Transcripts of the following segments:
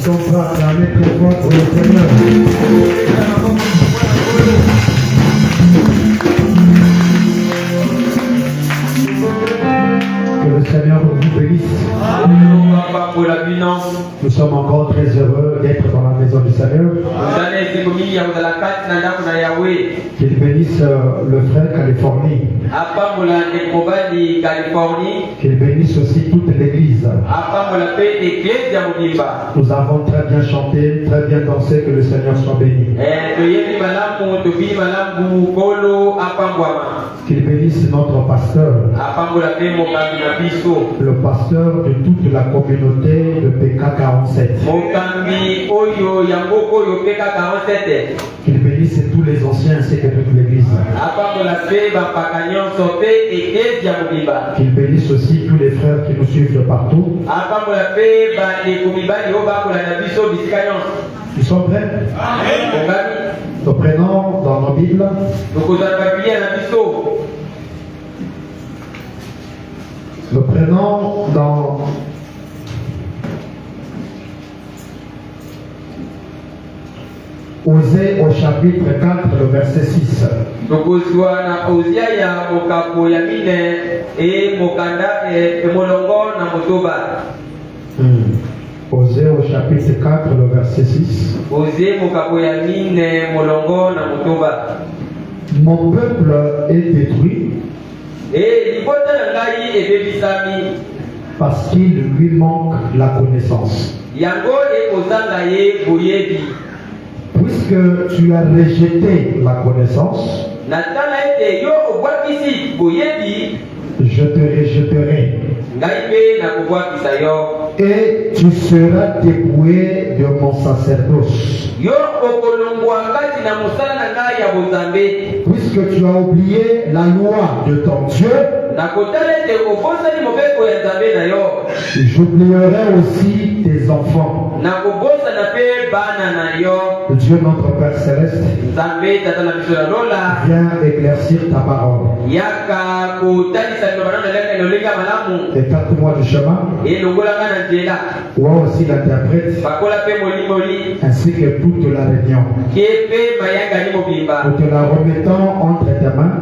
Est-ce qu'on peut acclamer très fort pour le Seigneur? Que le Seigneur vous bénisse. Nous sommes encore très heureux d'être dans la maison du Seigneur. Qu'il bénisse le frère Californie. Qu'il bénisse aussi toute l'église. Nous avons très bien chanté, très bien dansé, que le Seigneur soit béni. Qu'il bénisse notre pasteur. Le pasteur de toute la communauté de PK47. Qu'il bénisse tous les anciens ainsi que toute l'église. Qu'il bénisse aussi tous les frères qui nous suivent de partout. Nous sommes prêts? Nous prenons dans nos Bibles. Nous prenons dans Osée au chapitre 4, le verset 6. Osée au chapitre 4, le verset 6. Mon peuple est détruit parce qu'il lui manque la connaissance. Puisque tu as rejeté la connaissance, je te rejetterai et tu seras dépouillé de mon sacerdoce. Puisque tu as oublié la loi de ton Dieu, j'oublierai aussi tes enfants. Dieu notre Père Céleste, viens éclaircir ta parole. Écarte-moi du chemin. Toi aussi l'interprète, ainsi que toute la réunion. Nous te la remettons entre tes mains.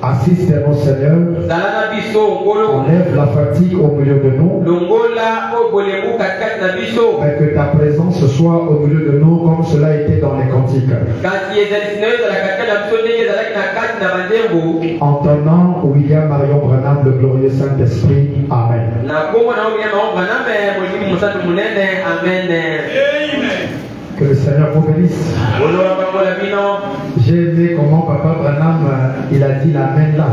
Assiste mon Seigneur. Enlève la fatigue au milieu de nous. Mais que ta présence soit au milieu de nous comme cela était dans les cantiques. En ton nom, William Marion Branham, le glorieux Saint-Esprit. Amen. Que le Seigneur vous bénisse. J'ai aimé comment Papa Branham il a dit l'amen là.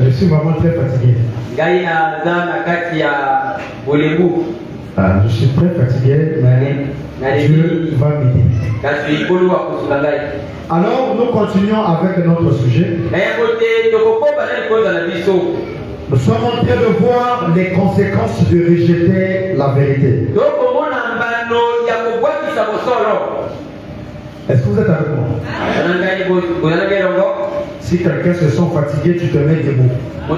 Je suis vraiment très fatigué. Je suis très fatigué, mais Dieu va m'aider. Alors, nous continuons avec notre sujet. Nous sommes en train de voir les conséquences de rejeter la vérité. Est-ce que vous êtes avec moi? Si quelqu'un se sent fatigué, tu te mets debout. Je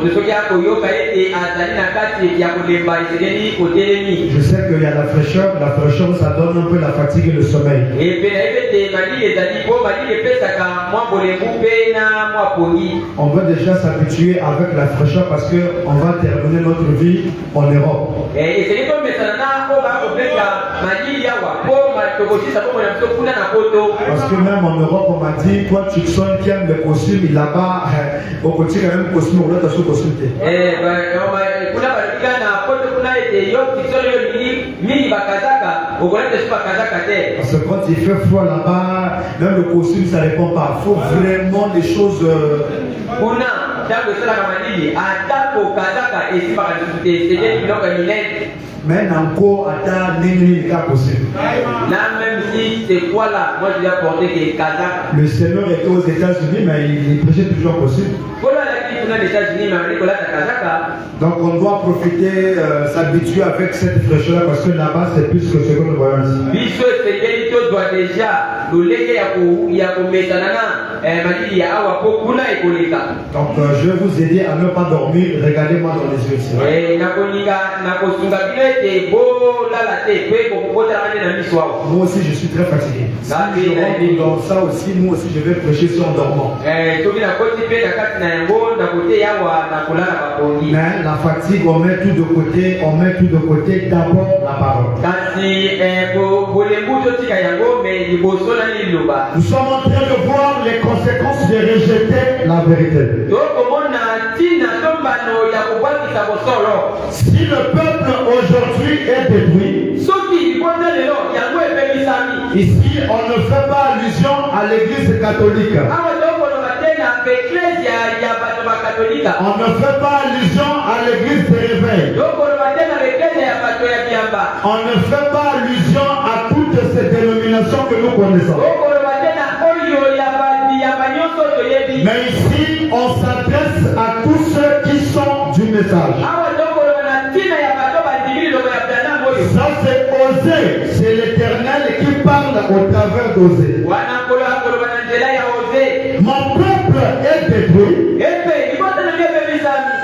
sais qu'il y a la fraîcheur ça donne un peu la fatigue et le sommeil. On veut déjà s'habituer avec la fraîcheur parce qu'on va terminer notre vie en Europe. Parce que même en Europe, on m'a dit, toi tu sois qui aime le costume, là-bas, au côté quand même costume, on doit costume. Parce que quand il fait froid là-bas, même le costume ça répond pas. Il faut vraiment des choses. Mais encore à possible. Là même si c'est quoi là, moi je lui ai apporté des Kazakhs. Le Seigneur était aux États-Unis, mais il prêchait toujours possible. Donc on doit profiter, s'habituer avec cette fraîcheur parce que là-bas c'est plus que ce que nous voyons ici. Donc je vais vous aider à ne pas dormir. Regardez-moi dans les yeux. Moi aussi je suis très fatigué. Si je rentre dans ça aussi, moi aussi je vais prêcher sur en dormant. Mais la fatigue, on met tout de côté, d'abord la parole. Nous sommes en train de voir les conséquences de rejeter la vérité. Si le peuple aujourd'hui est détruit, ici on ne fait pas allusion à l'église catholique. On ne fait pas allusion à l'église de réveil. On ne fait pas allusion à toutes ces dénominations que nous connaissons. Mais ici, on s'adresse à tous ceux qui sont du message. Ça c'est Osée, c'est l'Éternel qui parle au travers d'Osée. Mon peuple est détruit.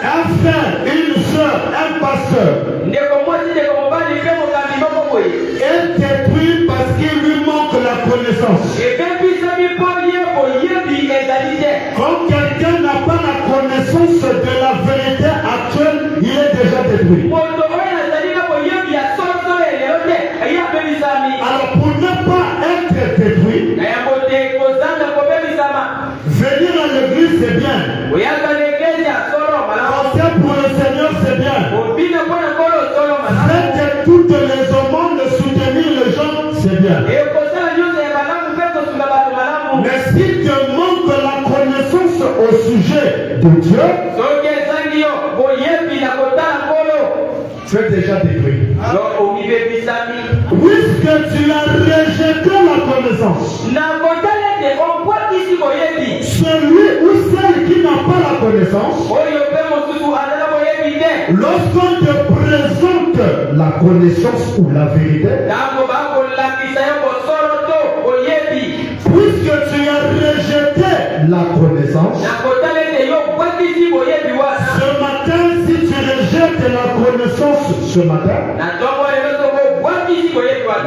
Un frère, une soeur, un pasteur est détruit parce qu'il lui manque la connaissance. Quand quelqu'un n'a pas la connaissance de la vérité actuelle, il est déjà détruit. Alors pour ne pas être détruit, venir à l'église c'est bien. Penser pour le Seigneur c'est bien. Faites toutes les aumônes, soutenir les gens c'est bien. Mais si tu manques la connaissance au sujet de Dieu, tu es déjà détruit. Puisque tu as rejeté la connaissance, celui ou celle qui n'a pas la connaissance, lorsqu'on te présente la connaissance ou la vérité, puisque tu as rejeté la connaissance, ce matin, si tu rejettes la connaissance ce matin,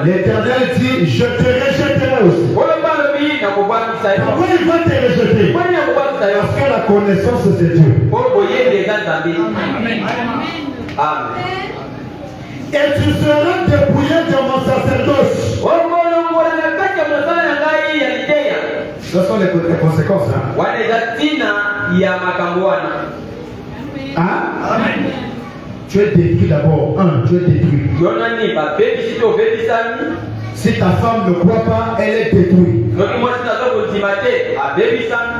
l'Éternel dit, je te rejetterai aussi. Pourquoi il va te rejeter? Parce que la connaissance c'est Dieu. Amen. Et tu seras dépouillé de mon sacerdoce. Ce sont les conséquences. Hein? Amen. Tu es détruit d'abord. Tu es détruit. Si ta femme ne croit pas, elle est détruite.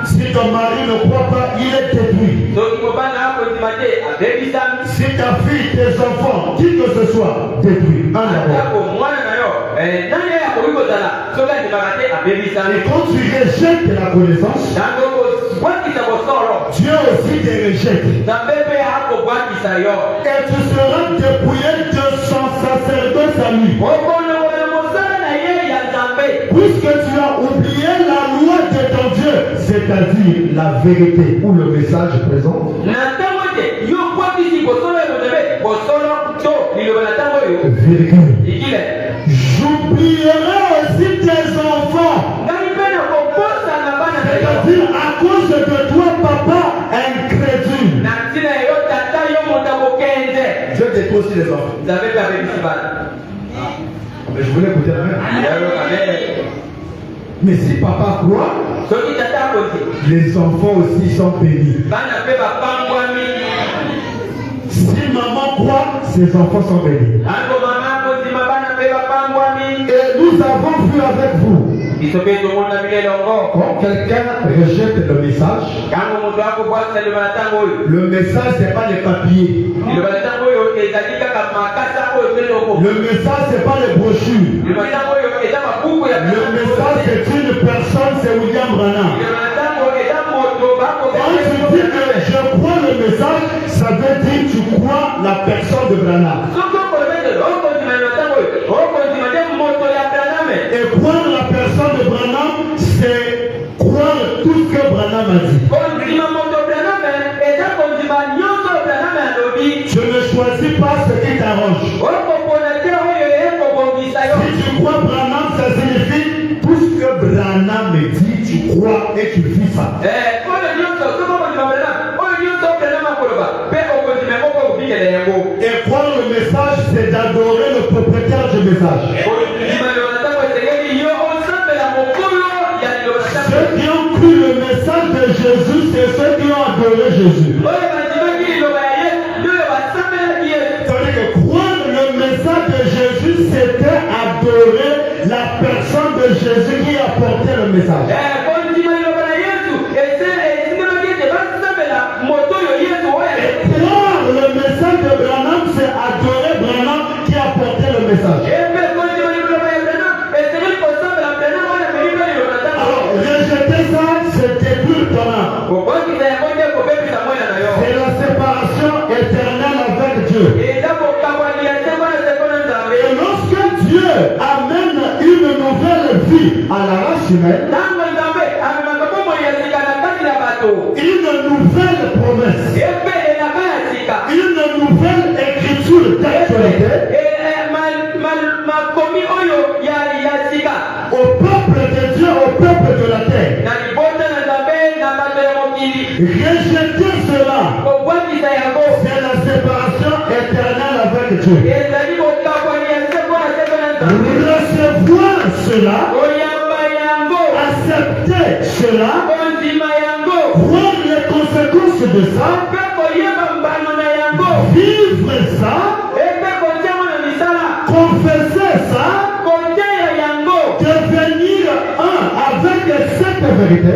Si ton mari ne croit pas, il est détruit. Si ta fille, tes enfants, qui que ce soit, détruit. Et quand tu rejettes la connaissance, Dieu aussi te rejette. Et tu seras dépouillé de son sacerdoce à lui. Puisque tu as oublié la loi de ton Dieu, c'est-à-dire la vérité ou le message présent, j'oublierai aussi tes enfants. C'est-à-dire à cause de toi, papa, incrédule. Dieu détruit aussi les enfants. Mais je voulais écouter la même. Mais si papa croit, les enfants aussi sont bénis. Si maman croit, ses enfants sont bénis. Et nous avons vu avec vous. Quand quelqu'un rejette le message, le message c'est pas les papiers. Le message c'est pas les brochures. Le message c'est une personne, c'est William Branham. Quand tu dis que je crois le message, ça veut dire que tu crois la personne de Branham. Et croire la personne de Branham, c'est croire tout ce Branham a dit. Je ne choisis pas ce qui t'arrange. Si tu crois Branham, ça signifie tout ce que Branham me dit, tu crois et tu vis ça. Et croire le message, c'est d'adorer le propriétaire du message. Ceux qui ont cru le message de Jésus, c'est ceux qui ont adoré Jésus. C'est-à-dire que croire le message de Jésus, c'était adorer la personne de Jésus qui apportait le message. Croire le message de Branham, c'est adorer Branham qui apportait le message. Alors, rejeter ça, c'est détruire Branham. C'est la séparation éternelle avec Dieu. Et lorsque Dieu amène une nouvelle vie à la race humaine, une nouvelle promesse, une nouvelle écriture d'actualité au peuple de Dieu, au peuple de la terre. Rejeter cela, c'est la séparation éternelle avec Dieu. Recevoir cela, accepter cela, voir les conséquences de ça, vivre ça, confesser ça, devenir un avec cette vérité,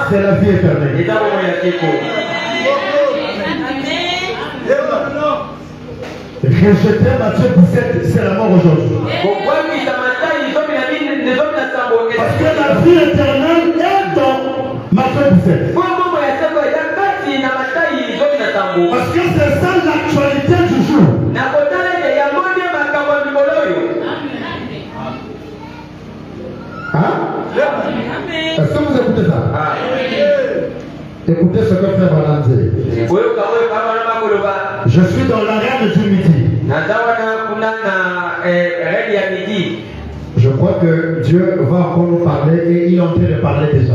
c'est la vie éternelle. Rejeter Matthieu 17, c'est la mort aujourd'hui. Parce que la vie éternelle est dans Matthieu 17. Parce que c'est ça l'actualité du jour. Hein? Est-ce que vous écoutez ça? Écoutez ce que frère Branham dit. Je suis dans l'arène du midi. Je crois que Dieu va encore nous parler et il est en train de parler déjà.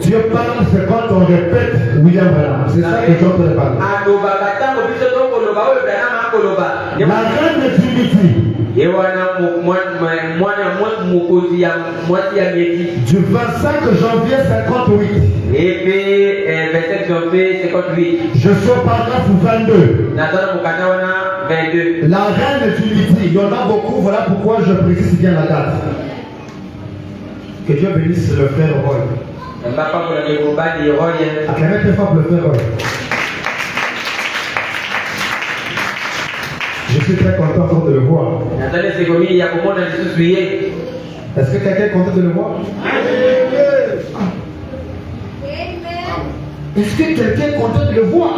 Dieu parle, c'est quand on répète William Branham. C'est ça que Dieu est en train de parler. L'arène du midi. Du 25 janvier 58. Je suis au paragraphe 22. La reine du midi. Il y en a beaucoup, voilà pourquoi je précise bien la date. Que Dieu bénisse le frère Roy. Acclamez très fort le frère Roy. Je suis très content de le voir. Est-ce que quelqu'un est content de le voir? Est-ce que quelqu'un est content de le voir?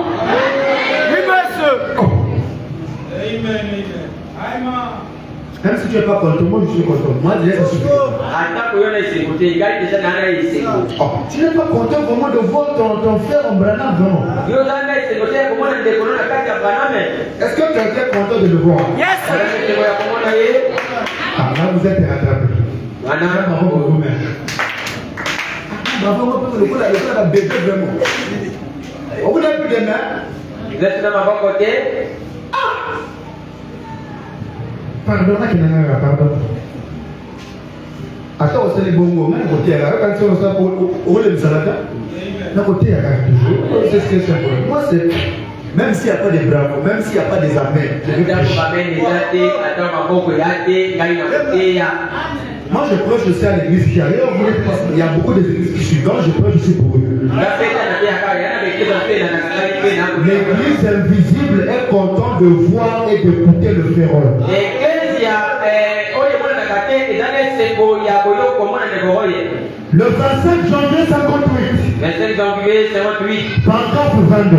Oui, monsieur. Même si tu n'es pas content, moi je suis content. Moi déjà je suis content. Tu n'es pas content vraiment de voir ton frère en Branham, vraiment? Est-ce que quelqu'un est content de le voir? Yes. Ah, là vous êtes rattrapé. Bravo pour vous-même. Bravo pour le coup, la bébé vraiment. Vous n'avez plus de mains? Vous êtes dans ma bonne côté. Pardon, pardon. Attends, c'est les bons moments, côté quand tu as ça pour le salata, la côté toujours. C'est ce que c'est pour moi. C'est même s'il n'y a pas de bravos, même s'il n'y a pas des amens, moi je prêche aussi à l'église qui arrive. Il y a beaucoup d'églises qui suivent, je prêche aussi pour eux. L'église invisible est contente de voir et d'écouter le férole. Le 25 janvier 58. Paragraphe 22.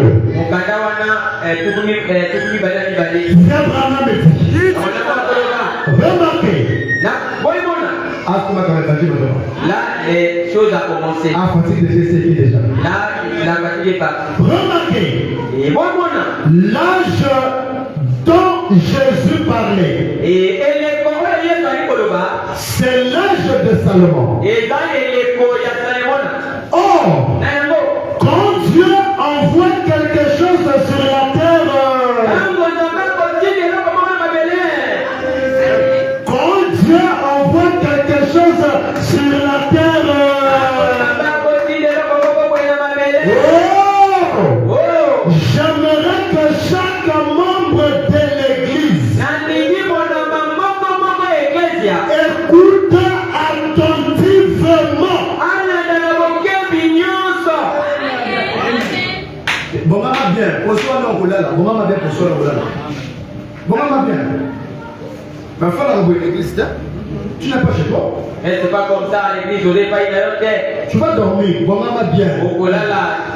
Remarquez, Là, les choses ont commencé. Là, la fatigue est partie. Remarquez Et bon, l'âge dont Jésus parlait. et les Corées, ils sont allés Koloba. C'est l'âge de Salomon. Et dans les Corées, il y a Salomon. Or, quand Dieu envoie quelque chose sur la terre, quand Dieu envoie quelque chose sur la terre, j'aimerais que chaque membre de l'église écoute attentivement. Bon maman bien, bonsoir non là. Bon maman bien, bonsoir là. Bon maman bien. Ma femme a oublié l'église, tu n'es pas chez toi. Mais c'est pas comme ça à l'église, on n'est pas une heure. Tu vas dormir, bon maman bien. Au là,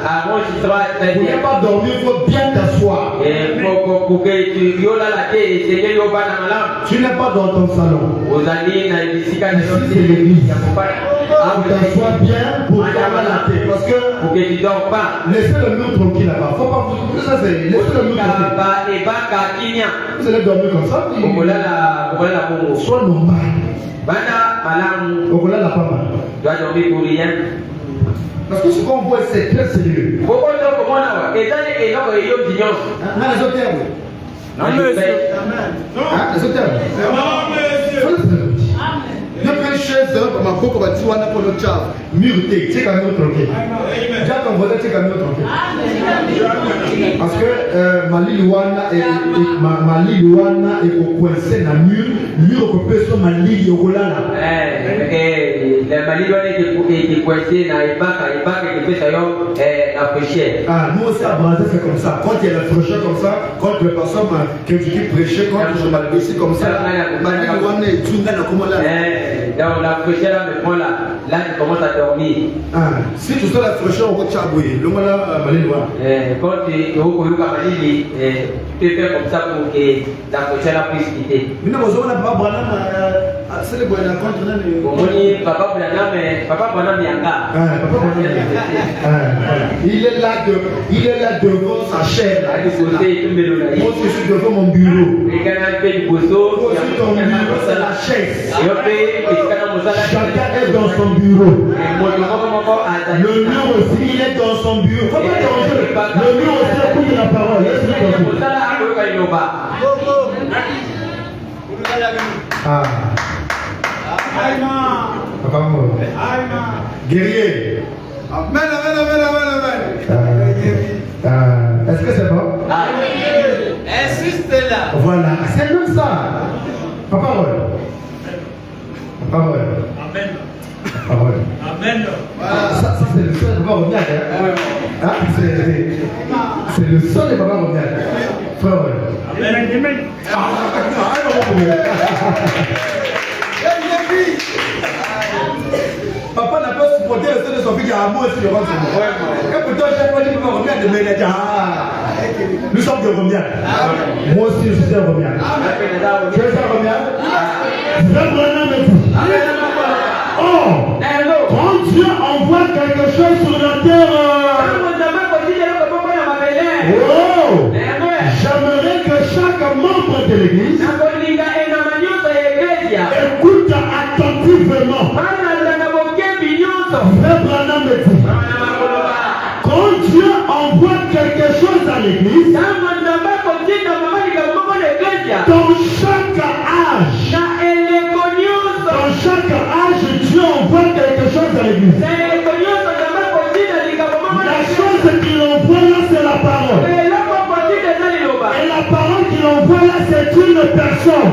avant tu seras très bien. Tu ne pas dormir, il faut bien t'asseoir. Tu n'es pas dans ton salon. Ici c'est l'église. Tu t'assois bien pour fermer la tête. Parce que tu dors pas. Laissez le mur tranquille là-bas. Faut pas vous ça c'est laissez le mur tranquille. Vous allez dormir comme ça. Sois normal. Au la papa. Tu vas dormir pour rien. Parce que ce qu'on voit c'est très sérieux. Pourquoi et dans les autres les autres termes. Non, monsieur. Les autres termes. Ne peux chaise ma coco va tuer un peu le chat. Murté, c'est quand même tranquille. J'ai ton voisin, c'est quand même tranquille. Parce que ma Liliwana est coincée dans le mur que personne m'a dit au là. La Maliliwana est coincée dans les bacs et fait ça la fraîcheur. Ah, nous aussi à Brazil c'est comme ça. Quand il y a la fraîcheur comme ça, quand les personnes que tu dis prêcher, quand je m'abaisse comme ça, ma Liliwana est tout dans comment là. Donc la fraîcheur là me prend là tu commences à dormir. Ah, si tu sens la fraîcheur au Tchaboué, le voilà Maliliwana. Quand tu es au Malili, tu peux faire comme ça pour que la fraîcheur là puisse quitter. Mais non, on n'a pas Branham, c'est le bon contre nous. Papa Branham Yanga. Il est là devant sa chair. Moi je suis devant mon bureau. Moi aussi ton bureau c'est la chaise. Chacun est dans son bureau. Le mur aussi il est dans son bureau. Faut pas déranger. Le mur aussi écoute la parole. Laisse-le Papa moi. Guerrier. Amen. Est-ce que c'est bon? Insiste là. Voilà, c'est comme ça. Papa Roy. Amen. Amen. Ça c'est le seul Papa Roy. C'est le seul de Papa Roy. Frère Roy. Amen. Papa n'a pas supporté le sein de son fils à moi aussi devant son moi. Et pourtant, chaque fois que je me reviens de me dire, nous sommes des Romiens. Moi aussi, je suis un Romien. Tu es un Romien? Vraiment, mais vous. Oh, quand Dieu envoie quelque chose sur la terre, oh, j'aimerais que chaque membre de l'église écoute attentivement. Quand Dieu envoie quelque chose à l'église, dans chaque âge, Dieu envoie quelque chose à l'église. La chose qu'il envoie là, c'est la parole. Et la parole qu'il envoie là, c'est une personne.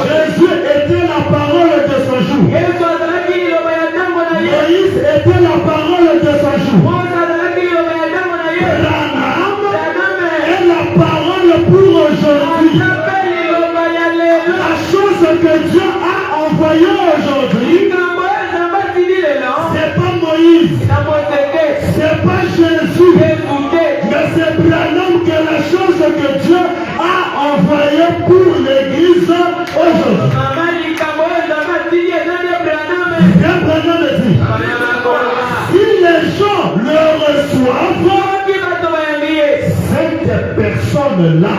Jésus était la parole de son jour. Moïse était la parole de son jour. Branham est la parole pour aujourd'hui. La chose que Dieu a envoyée aujourd'hui, c'est pas Moïse, c'est pas Jésus, mais c'est Branham que la chose que Dieu a envoyée pour l'église aujourd'hui. homme-là.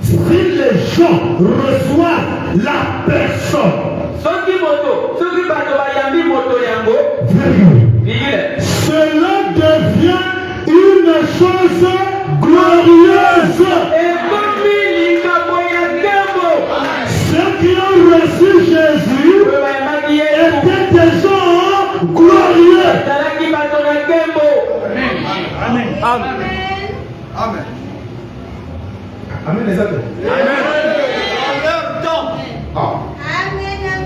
Si les gens reçoivent la personne, cela devient une chose glorieuse. Ceux qui ont reçu Jésus étaient des gens glorieux. Amen. Amen. Amen. Amen, les amis. Amen.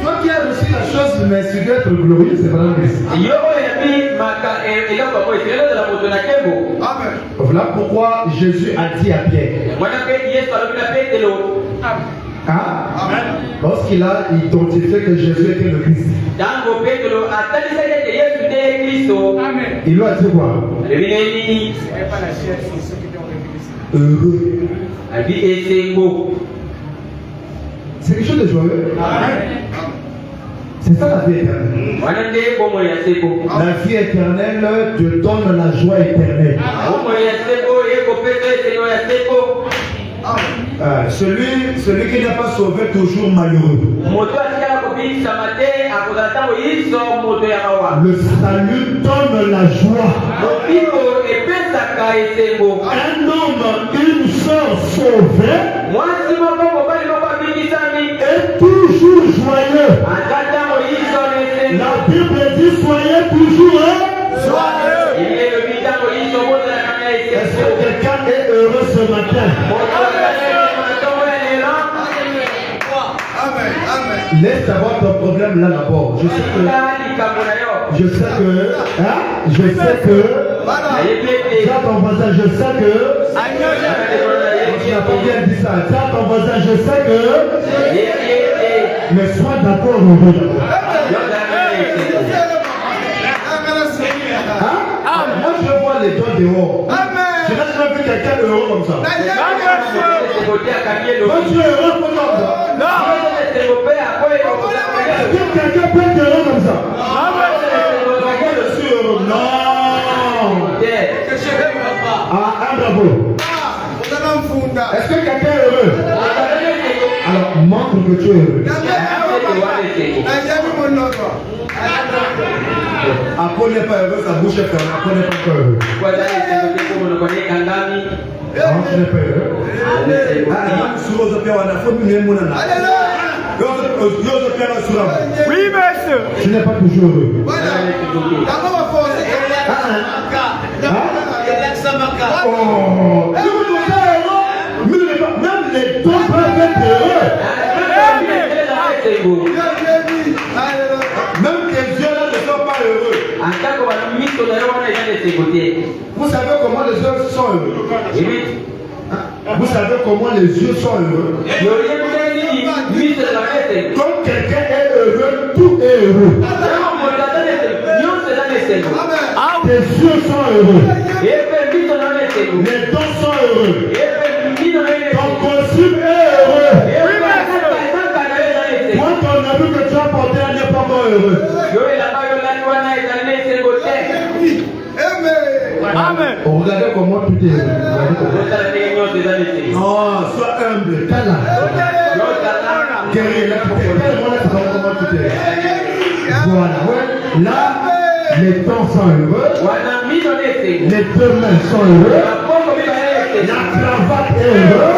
Toi qui as reçu la chose, mais tu dois être glorieux, c'est pas la Christ. Amen. Voilà pourquoi Jésus a dit à Pierre. Amen. Lorsqu'il a identifié que Jésus était le Christ, il lui a dit quoi? Heureux. C'est quelque chose de joyeux. C'est ça la vie éternelle. La vie éternelle te donne la joie éternelle. Celui qui n'est pas sauvé toujours malheureux. Le salut donne la joie. Un homme, une soeur sauvée est toujours joyeux. La Bible dit soyez toujours joyeux. Est-ce que quelqu'un est heureux ce matin? Laisse savoir ton problème là d'abord. Je sais que dis à ton voisin, je sais que tu n'as pas bien dit ça. Dis à ton voisin, je sais que, mais sois d'accord au bout d'abord. Moi je vois les gens dehors. Je n'ai jamais vu quelqu'un heureux comme ça. Toi tu es heureux comme ça? Non. Est-ce que quelqu'un peut être heureux comme ça? Je suis heureux. Non. Ah, un bravo. Est-ce que quelqu'un est heureux? Alors montre que tu es heureux. Après n'est pas heureux, sa bouche est fermée. Après n'est pas heureux. Tu n'es pas heureux. Oui, monsieur. Tu n'es pas toujours heureux. Même les dons peuvent être heureux. Même tes yeux là ne sont pas heureux. Vous savez comment les yeux sont heureux? Vous savez comment les yeux sont heureux? Quand quelqu'un est heureux, tout est heureux. Tes yeux sont heureux. Les dents sont heureux. Ton costume est heureux. Moi, ton ami que tu as porté n'est pas encore heureux. Amen. Regardez comment tout est heureux. Non, sois humble. Guerrier, là, comment tout est heureux. Voilà. Là, les temps sont heureux. Les deux mains sont heureux. La cravate est heureuse.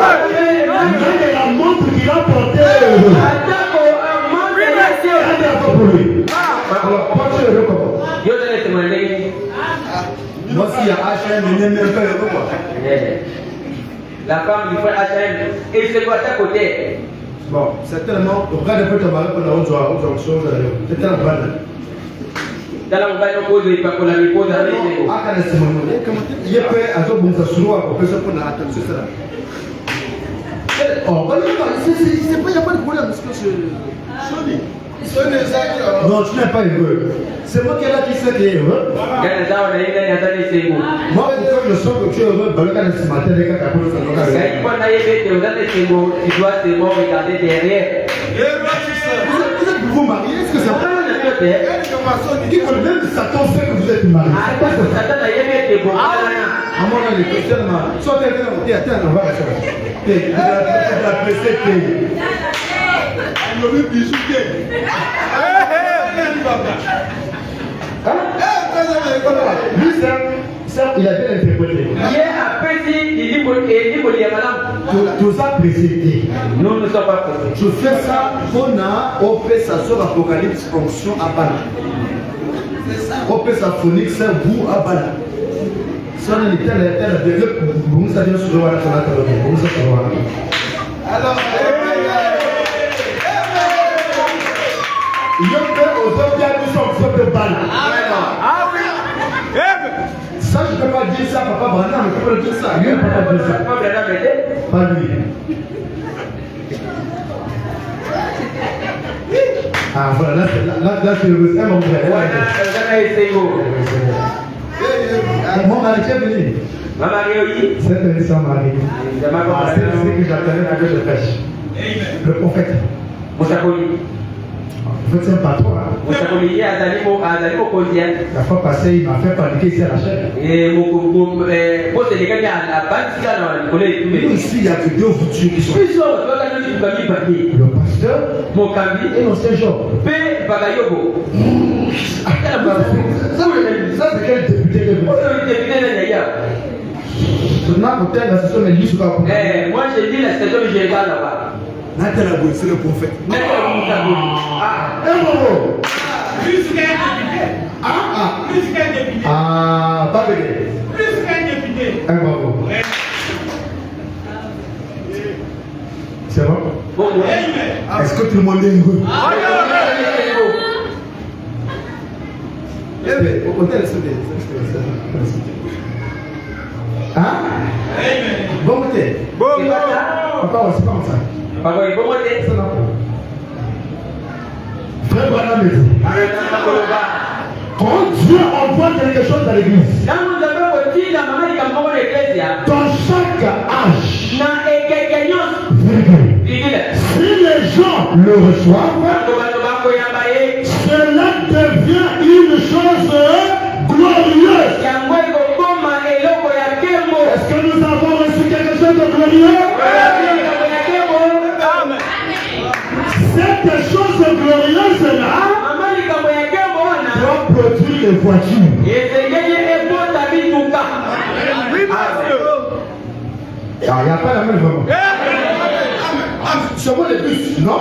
Même la montre qu'il a portée est heureuse. Alors, pourquoi tu es heureux comment? Moi, s'il y a H&M, je n'aime même pas heureux quoi. La femme du frère H&M, et c'est quoi à côté? Bon, c'est tellement. Regarde un peu ton mari pendant autre chose. C'est tellement banal. Dans la montagne, on pose les papes, on la pose à l'eau. Ah, quand est-ce que il est prêt à se bon, ça se loue, on peut se prendre la attention, c'est ça. Oh, il n'y a pas de problème, parce que c'est. Non, tu n'es pas heureux. C'est moi qui est là qui sais qui est heureux. Moi, pour que je sens que tu es heureux, dans le cas de ce matin, les gars, tu dois te regarder derrière. Vous êtes vous mariés, est-ce que c'est vrai? Même Satan sait que vous êt marié. À mon avis, les questionnements. Soit attends, on va rester. La pressée, lui, ça, il a bien interprété. Tout ça précédé. Nous ne sommes pas prêts. Je fais ça pour on fait ça sur l'Apocalypse fonction à Bala. On fait ça phonique, c'est vous à Bala. Si on est tel, vous savez sur le alors, il y a aux hommes qui sont de Bala. Ah oui. Ça, je ne peux pas dire ça, papa Branham, mais je peux dire ça. Lui, il ne peut pas dire ça. Pas lui. Ah, voilà, là, c'est le un homme. Mon mari est venu. Ma mariée, c'est un sans mari. C'est ce que j'appelais la gueule de pêche. Le prophète. En fait, c'est un patron. La fois passée, il m'a fait paniquer ici à la chaîne. Ici, il y a que deux voitures qui sont. Le pasteur et l'ancien Job. Ça, c'est quel député que vous moi, j'ai dit la station que j'ai là-bas. C'est le prophète. Plus qu'un député. Plus qu'un député. Pas de plus qu'un député. C'est bon? Est-ce que tout le monde est heureux? Bon côté. Papa, c'est comme ça. Frère Branham me dit, quand Dieu envoie quelque chose dans l'église, dans chaque âge, si les gens le reçoivent, cela devient une chose glorieuse. Est-ce que nous avons reçu quelque chose de glorieux? Cette chose glorieuse là doit produire les voitures. Il n'y a pas la même vraiment. Sur les bus, non?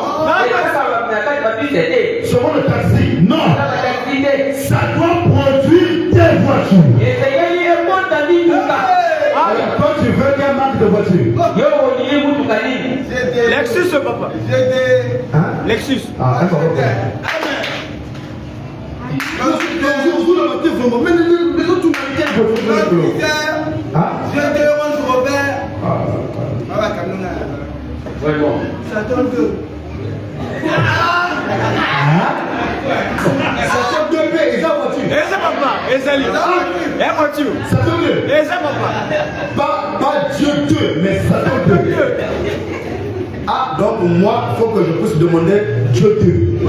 Sur le taxi, non. Ça doit produire des voitures. Alors, toi, tu veux quelle marque de voiture? Lexus, papa. Hein? Lexus. Ah, d'accord. Pas Dieu 2, mais Satan 2. Ah, donc moi, il faut que je puisse demander Dieu 2.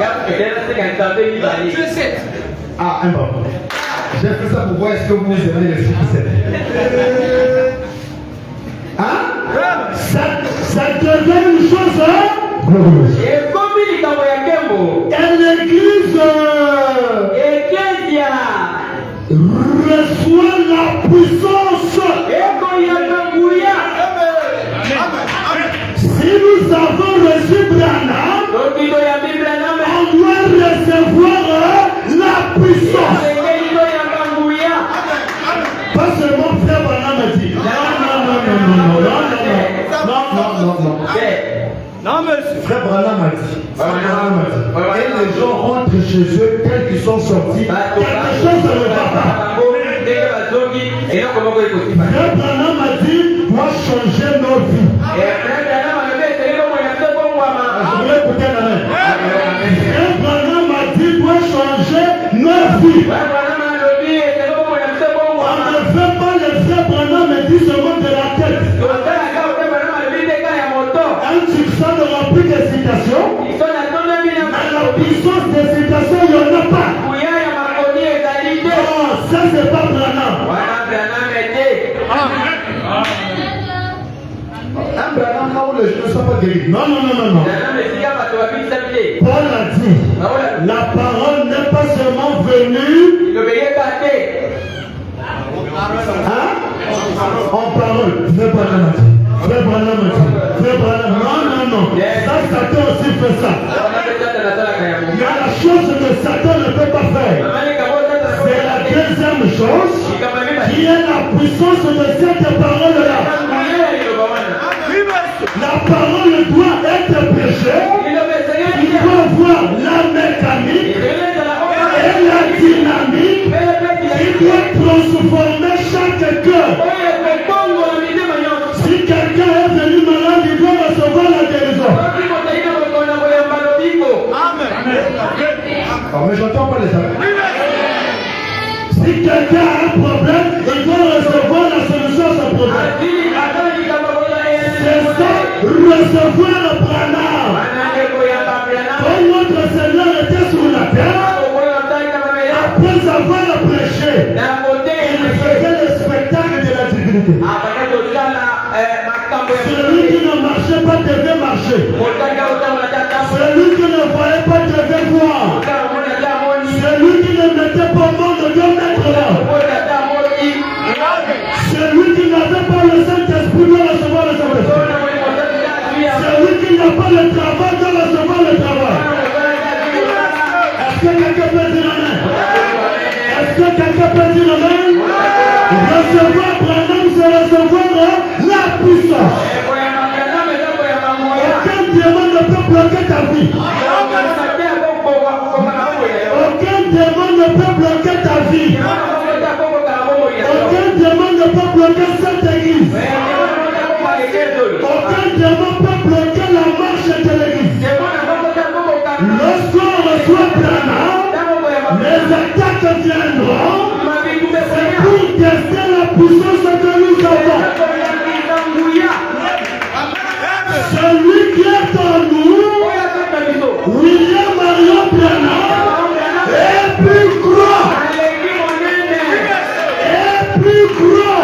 Ah, un bon. J'ai fait ça pour voir est-ce que vous aimez les 6 hein? Ça devient une chose glorieuse. Et l'église reçoit la puissance. Si nous avons reçu Branham, on doit recevoir la puissance. Pas seulement frère Branham a dit. Non, mais frère Branham a dit. Et les gens rentrent chez eux tels qu'ils sont sortis. Quelque chose ne va pas. Frère Branham a dit doit changer nos vies. Je voulais écouter la main. Frère Branham a dit doit changer nos vies. On ne fait pas le frère Branham et dit seulement de la tête. Un succès ne remplit des citations. Mais la puissance des citations, il n'y en a pas. Branham là où les gens ne sont pas guéris. Non. Paul a dit, la parole n'est pas seulement venue en parole. Frère Branham. Non. Ça, Satan aussi fait ça. Mais la chose que Satan ne peut pas faire, c'est la deuxième chose, qui est la puissance de cette parole-là. La parole doit être prêchée, il faut voir la mécanique et la dynamique qui doit transformer chaque cœur. Si quelqu'un est venu malade, il doit recevoir la guérison. Mais j'entends pas les amis. Si quelqu'un a un problème, il doit recevoir la solution à son problème. C'est ça, recevoir le Branham. Quand notre Seigneur était sur la terre, après avoir prêché, il faisait le spectacle de la divinité. Celui qui ne marchait pas devait marcher. Celui qui ne voyait pas devait voir. Celui qui ne mettait pas au monde doit mettre là. Celui qui n'avait pas le Saint-Esprit doit recevoir le Saint-Esprit. Celui qui n'a pas le travail doit recevoir le travail. Est-ce que quelqu'un peut dire amen? Est-ce que quelqu'un peut dire amen? Recevoir Branham, c'est recevoir la puissance. Aucun démon ne peut bloquer ta vie. Aucun démon ne peut bloquer ta vie. Aucun démon ne peut bloquer cette église. Aucun démon peut bloquer la marche de l'église. Lorsqu'on reçoit Branham, les attaques viendront. C'est pour tester la puissance que nous avons. Celui qui est en nous, William Marion Branham, est plus gros. Est plus gros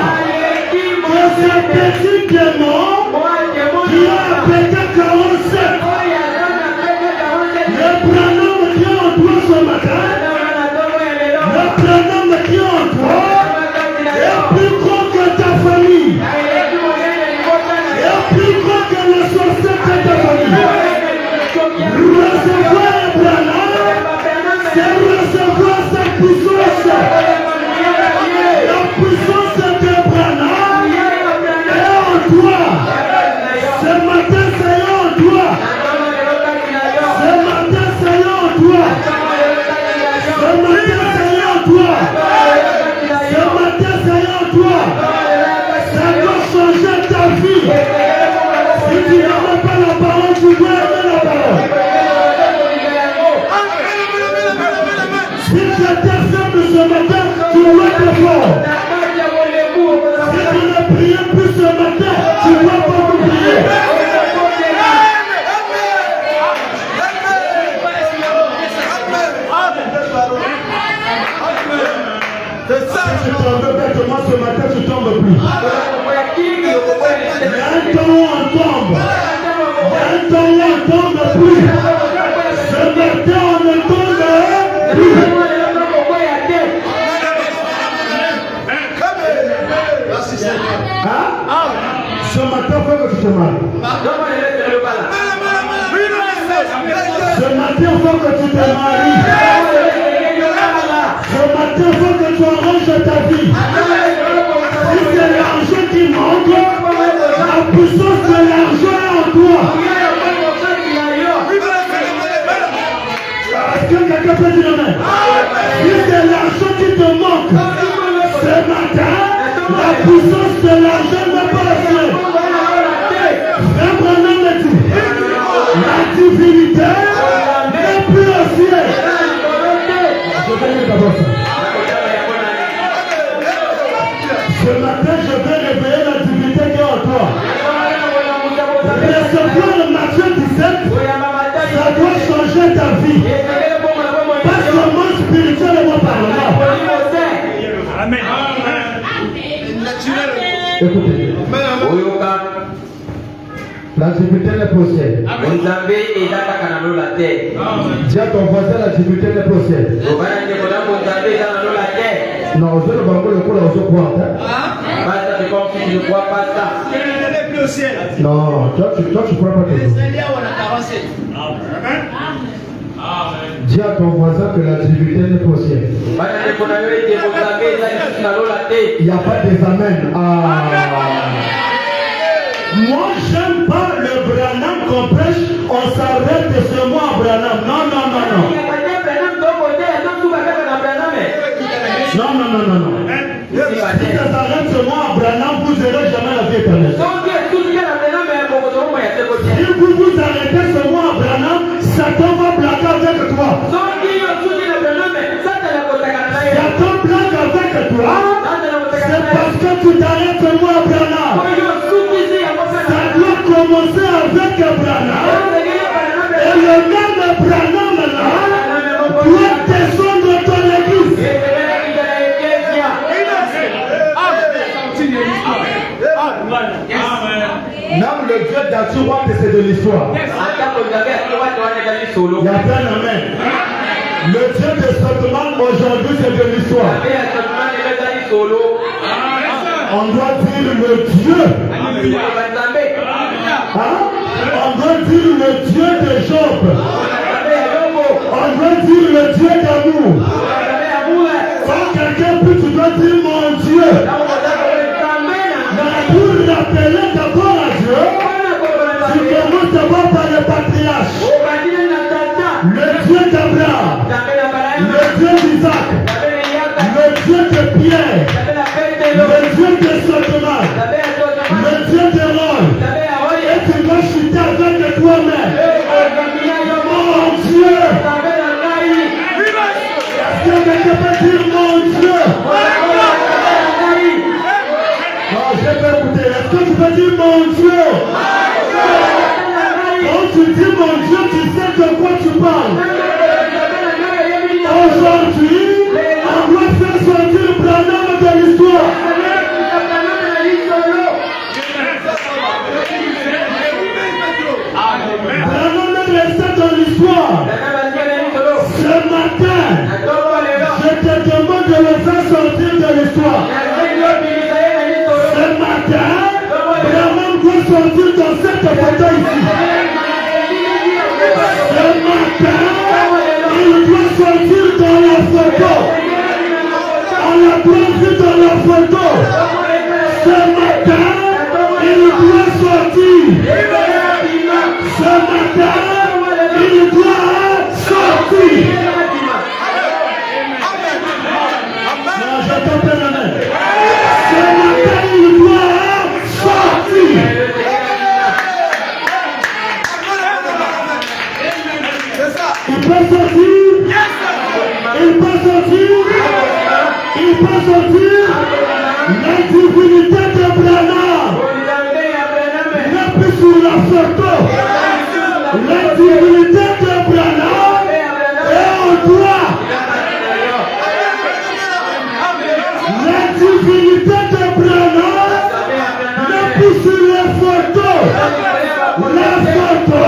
que ce petit démon qui a pété 47. Le Branham qui est en toi ce matin, le Branham qui est en toi, est plus gros que ta famille. Est plus gros que le société de ta famille. Recevoir le Branham, c'est recevoir sa puissance. La puissance de Branham est en toi. Ce matin, c'est en toi. Ce matin, c'est en toi. Ce matin, c'est en toi. Ce matin, c'est en toi. Ça doit changer ta vie. Si tu n'aimes pas la parole, tu dois aimer la parole. Si tu es faible ce matin, tu dois être fort. Si tu ne pries plus ce matin, tu dois beaucoup prier. C'est ça, tu tombes bêtement ce matin, tu tombes plus. Il y a un temps où on tombe. Il y a un temps où on tombe plus. Ce matin, on ne tombe plus. Ce matin, il faut que tu te maries. Ce matin, il faut que tu te maries. Ce matin, il faut que tu arranges ta vie. Si c'est l'argent qui manque, la puissance de l'argent est en toi. Est-ce que quelqu'un peut dire amen? Si c'est l'argent qui te manque, ce matin, la puissance de l'argent n'est pas assez. Frère Branham me dit, la divinité n'est plus au ciel. Je vais lire d'abord ça. Ce matin, je vais réveiller la divinité qui est en toi. Recevoir le Matthieu 17, ça doit changer ta vie. Pas seulement spirituellement parlant. Amen. Écoutez. La difficulté n'est pas au ciel. Nzambe ezaka kana lola te. Dis à ton voisin, la difficulté n'est pas au ciel. Obana ndeko na Nzambe ezaka lola te. Non, je ne vais pas le coup là, je crois. Basta c'est comme si je ne crois pas ça. Non, toi tu crois pas que dis à ton voisin que la difficulté n'est pas au ciel. Il n'y a pas des amens. Moi, j'aime pas le Branham qu'on prêche, on s'arrête ce mois à Branham. Non. Non. Si ça s'arrête ce mois à Branham, vous n'aurez jamais la vie éternelle. Si vous arrêtez ce mois à Branham, Satan va blaguer avec toi. Satan blague avec toi. C'est parce que tu t'arrêtes ce mois à Branham. Ça doit commencer avec Branham. Et le nom de Branham doit descendre dans ton église. Même le Dieu d'Atsouwa, c'est de l'histoire. Il y a plein d'amen. Le Dieu de Sotman aujourd'hui, c'est de l'histoire. On doit dire le Dieu. On doit dire le Dieu de Job. On doit dire le Dieu d'amour. Quand quelqu'un peut, tu dois dire mon Dieu. Pour l'appeler d'abord à Dieu, tu commences d'abord par le patriarche. Le Dieu d'Abraham, le Dieu d'Isaac, le Dieu de Pierre, le Dieu de Sotman, le Dieu de Rol. Et tu vas chuter avec toi-même. Mon Dieu. Est-ce que quelqu'un peut dire mon Dieu? Non, je vais écouter. Est-ce que tu peux dire mon Dieu? Quand tu dis mon Dieu, tu sais de quoi tu parles. Aujourd'hui, on doit faire sortir Branham de l'histoire. Branham est resté dans l'histoire. Ce matin, je te demande de le faire sortir de l'histoire. Ce matin, Branham doit sortir dans cette photo ici. Ce matin, il doit sortir dans la photo. On l'a pas vu dans la photo. Ce matin, il doit sortir. Ce matin, il doit sortir. Non, j'attends pas la main. Ce matin, il doit sortir. Il peut sortir. Il peut sortir. Il peut sortir. La divinité de Branham n'est plus sur la photo. La divinité de Branham est au doigt. La divinité de Branham n'est plus sur les photos. La photo,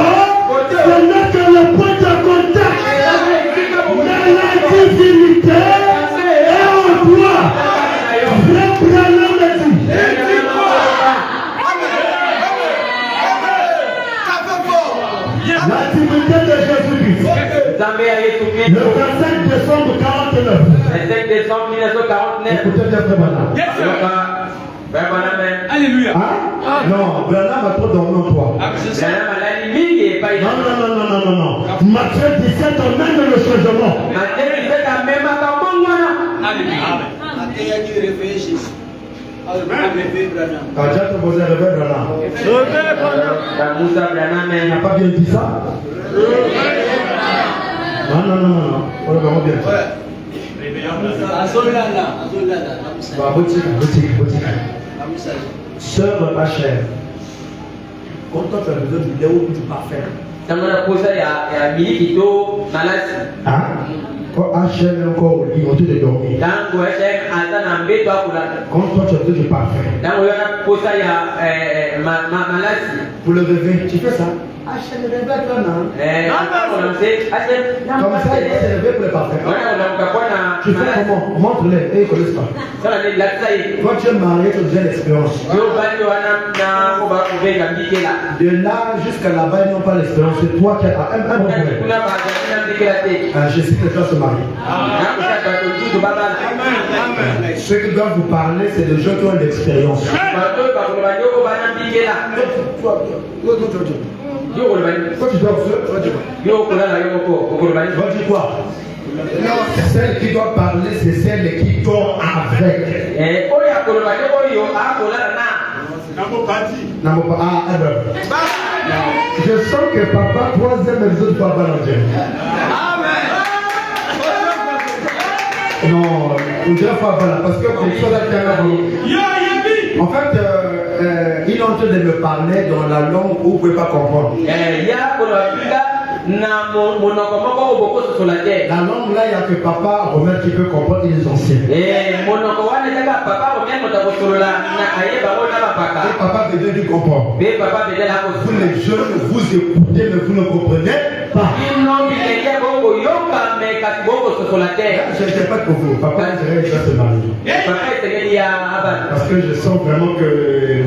ce n'est que le point de contact. Mais la divinité est au doigt. Vrai Branham le dit. La divinité de Jésus-Christ. Le 25 décembre 49. 25 décembre 1949. Écoutez bien, frère Branham. Alléluia. Non, Branham a trop dormi en toi. Non. Matthieu 17 amène le changement. Alléluia. Quand tu as posé le réveil Branham. Il n'a pas bien dit ça? Non. On va vraiment bien dire. Sœur ma chère, quand on fait besoin du lait ou du parfum, Quand HM est encore au lit, on te de dormir. Quand toi tu as besoin de parfum. Pour le réveil, tu fais ça. HM, réveille-toi, non? Comme ça, il va se réveiller pour le parfum. Tu fais comment? Montre-les, et ils ne connaissent pas. Quand tu es marié, tu as déjà l'expérience. De là jusqu'à là-bas, ils n'ont pas l'expérience. C'est toi qui as un problème. Je sais que toi se marier. Ceux qui doivent vous parler, c'est des gens qui ont de l'expérience. Quand tu dois dire quoi? Celle qui doit parler, c'est celle qui dort avec. Je sens que papa, troisième et les autres papa dans Dieu. Non, on dirait pas voilà, parce que comme ça, en fait, il est en train de me parler dans la langue où vous ne pouvez pas comprendre. La langue là, il n'y a que papa Romain qui peut comprendre, il est ancien. Et papa Bédé lui comprend. Vous les jeunes, vous écoutez, mais vous ne comprenez pas. Je ne sais pas pour vous. Papa dirait qu'il va se marier. Parce que je sens vraiment que...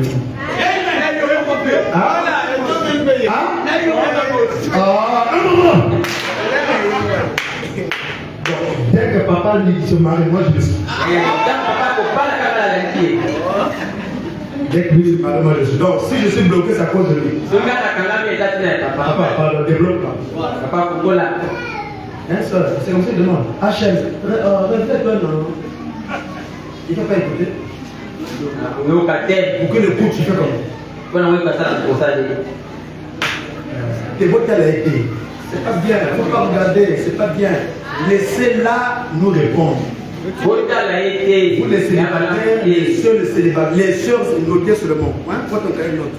Dès que papa lui se marie, moi je le suis. Dès que lui se marie, moi je suis. Donc si je suis bloqué, c'est à cause de lui. Papa, pardon, débloque là. C'est comme ça qu'il demande. HM, reflète-toi, non. Il ne faut pas écouter. Pour que le coup, tu fais comment? Tes votes, elle a été. C'est pas bien, il ne faut pas regarder, c'est pas bien. Laissez-la nous répondre. Vous les célibataires, les sœurs, c'est noté sur le mot. Faut ton cahier note.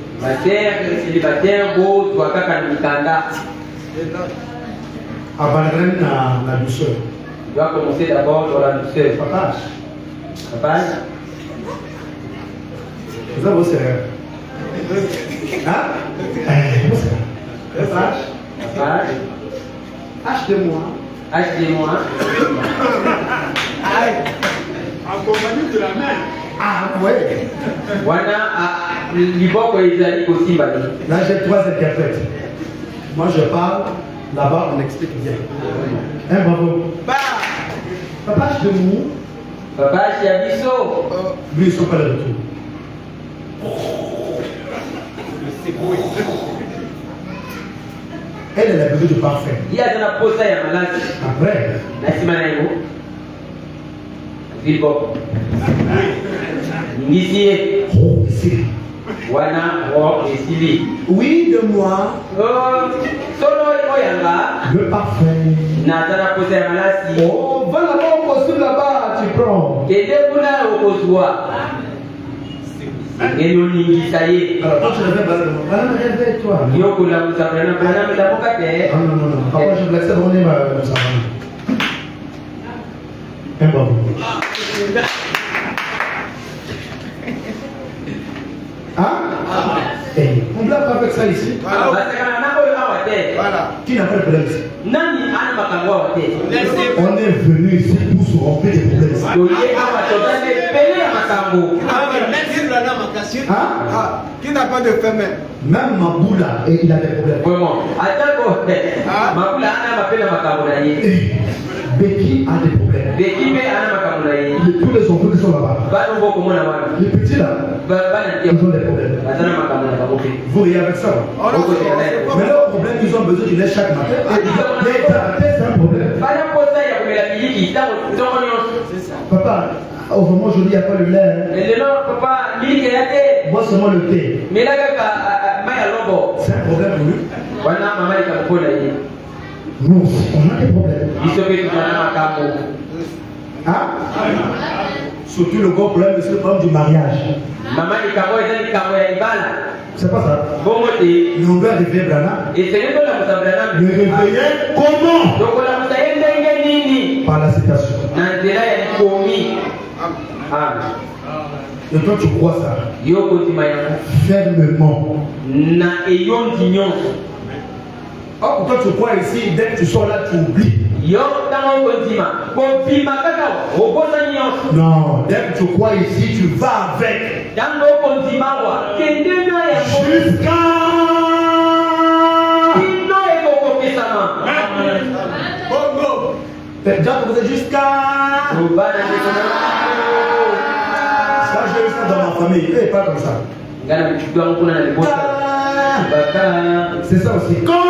Abandonne la douceur. Tu dois commencer d'abord dans la douceur. Papa. Vous avez vos sérieux. Papa. Achetez-moi. En compagnie de la mère. Ah ouais. Là j'ai 3 interprètes. Moi je parle, là-bas on explique bien. Bravo. Papa achetez-moi. Papa Chiabiso. Lui ils sont pas de retour. Elle a besoin de parfait. Il y a de la pose à malade. Après. Merci Manaïmo. Vivo. Nisier. Oh, ici. Wana, oh, ici. Oui, de moi. Solo Oyanga. Le parfait. Natana pose à malade. Oh, va là-bas au costume là-bas, tu prends. Kedebuna au Kozwa. Et nous n'y ça y est. Alors, toi tu réveilles, réveille-toi. Yoko la Moussabana, Panama, la Mokate. Non. Papa, je vous laisse donner ma Moussabana. Bravo. On ne blague pas avec ça ici. Voilà. Qui n'a pas de problème ici? Nani On est venu ici pour se remplir des problèmes. Qui n'a pas de femme? Même Maboula, il a des problèmes. Vraiment. Becky a des problèmes. Tous les enfants qui sont là-bas. Les petits là, ils ont des problèmes. Vous riez avec ça. Mais leur problème, ils ont besoin du lait chaque matin. C'est un problème. Papa, au moment où je dis, il n'y a pas le lait. Moi seulement le thé. C'est un problème pour lui. Nous aussi, on a des problèmes. Surtout le gros problème, c'est le problème du mariage. C'est pas ça. On doit réveiller Brana. Le réveiller comment? par la citation. Et toi tu crois ça fermement. Or quand tu crois ici, dès que tu sors là, tu oublies. Non, dès que tu crois ici, tu vas avec. Jusqu'à... Déjà, vous êtes jusqu'à... Ça, je vais ça dans ma famille. Et pas comme ça. C'est ça aussi. Quand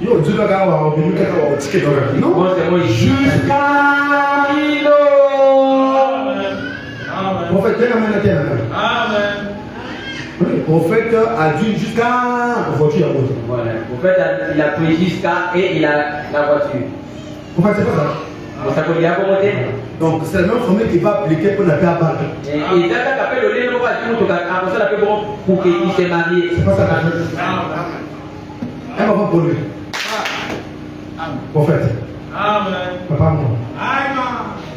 yo, Dieu va avoir venu quelqu'un au ticket dans la vie. Non, jusqu'à... Prophète, Amen. Le prophète a dit jusqu'à la voiture à moto. Voilà. Le prophète il a pris jusqu'à et il a la voiture. Prophète, c'est pas ça. Donc c'est la même formule qui va appliquer pour la paix à Bac. Et il a appelé le lait, pour qu'il s'est marié. C'est pas ça la chose. Elle va pas pour lui. Prophète. Amen. Papa, moi. Amen.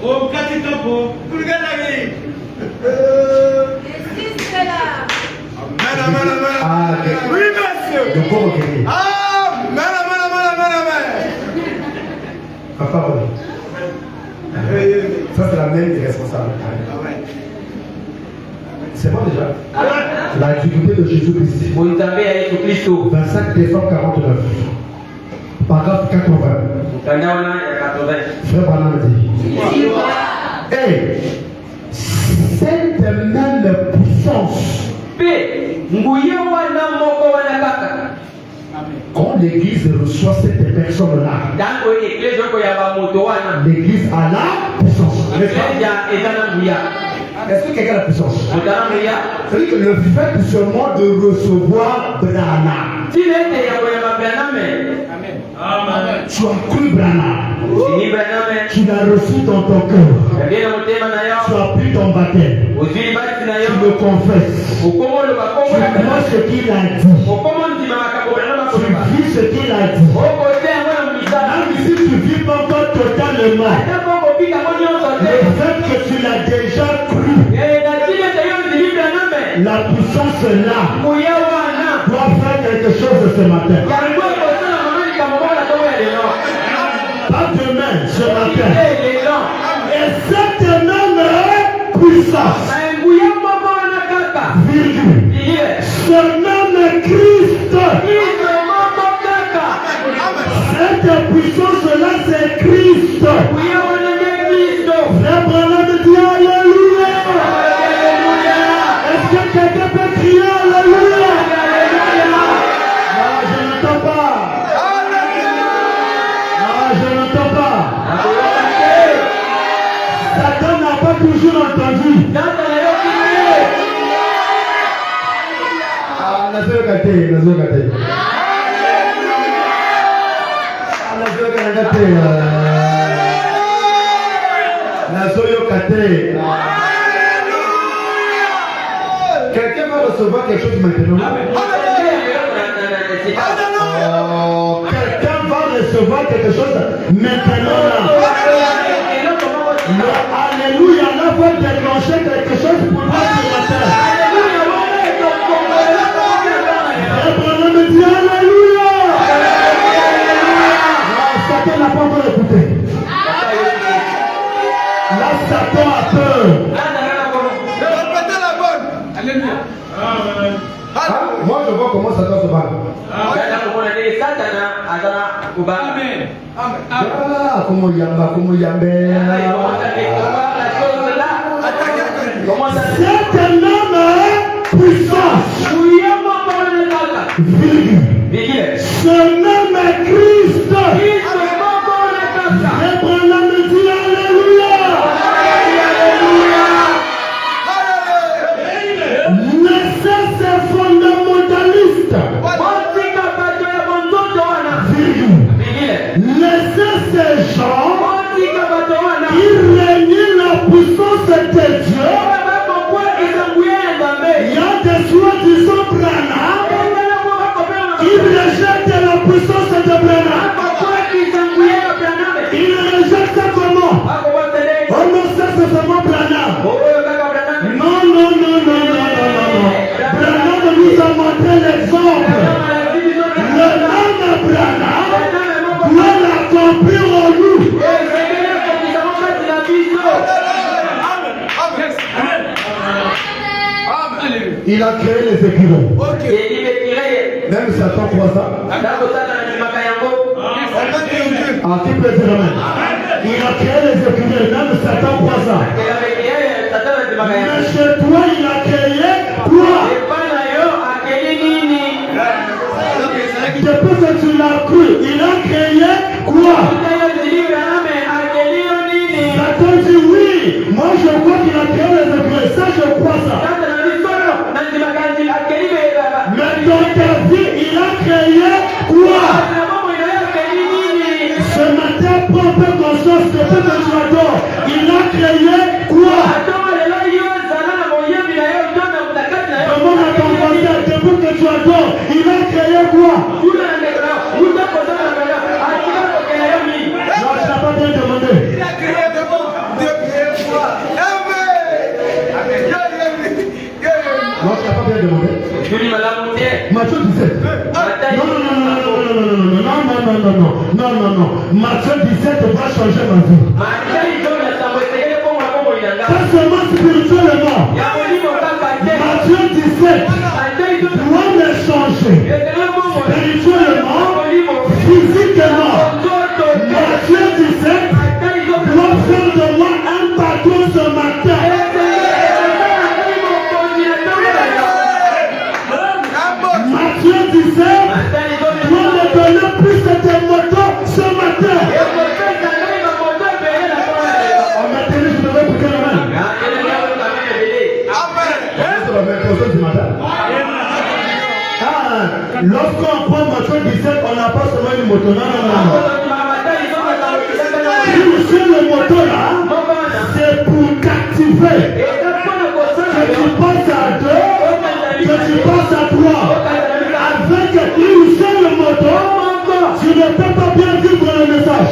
Oh, Katitopo. Amen. Oui, monsieur. De quoi recueillir? Amen. Papa, oui. Ça, c'est la même responsable. C'est bon déjà? La difficulté de Jésus-Christ. 25 décembre 49. Paragraphe 80. Frère Branham dit. Et cette même puissance. Quand l'église reçoit cette personne-là, l'église a la puissance. Est-ce que quelqu'un a la puissance? C'est-à-dire que le fait seulement de recevoir Branham, tu as cru Branham, tu l'as reçu dans ton cœur, tu as pris ton baptême, tu le confesses, tu crois ce qu'il a dit, tu vis ce qu'il a dit. Même si tu ne vis pas encore totalement, le fait que tu l'as déjà cru, la puissance là doit faire quelque chose ce matin. Pas demain, ce matin. Et cette même puissance, ce même Christ, cette puissance-là, c'est Christ. Frère Branham dit Alléluia. Est-ce que quelqu'un peut crier Alléluia? Non, je n'entends pas. Non, je n'entends pas. Satan n'a pas toujours entendu. Quelqu'un va recevoir quelque chose maintenant. Quelqu'un va recevoir quelque chose maintenant. Le Alléluia là va déclencher quelque chose pour moi ce matin. Abraham me dit Alléluia. Satan n'a pas encore écouté. Là, Satan a peur. Moi, je vois comment Satan se bat. Amen. Comment yamba. Cette même puissance, ce même Christ, Abraham me dit Alléluia. Laissez ces fondamentalistes, laissez ces gens qui règnent la puissance de Dieu. Il y a des nous a montré l'exemple. Le nom d'Abraham doit l'accomplir en nous. Il a créé les écureuils. Même Satan croit ça. En qui peut dire amen? Il a créé les écureuils. Même Satan croit ça. Mais chez toi, il a créé quoi? Depuis que tu l'as cru, il a créé quoi? Satan dit oui. Moi je crois qu'il a créé les écureuils. Ça je crois ça. Mais dans ta vie, il a créé quoi? Ce matin, prends un peu conscience que ce que tu adores. Il a créé quoi? Demande à ton voisin, depuis que tu adores, il a créé quoi? Non, tu n'as pas bien demandé. Il a créé devant Dieu créé quoi? Non, tu n'as pas bien demandé. Matthieu 17. Non. Matthieu 17 va changer ma vie. Pas seulement spirituellement. Matthieu 17 doit me changer. Spirituellement, physiquement. Matthieu 17 doit faire de moi un patron ce matin. Matthieu 17 doit me donner plus de motos ce matin. On m'a dit que je devais écouter la main. Lorsqu'on prend Matthieu 17, on n'a pas seulement une moto. Non. Sur le moto là, c'est pour t'activer. Que tu passes à 2, que tu passes à 3. Avec une seule moto, tu ne peux pas bien vivre le message.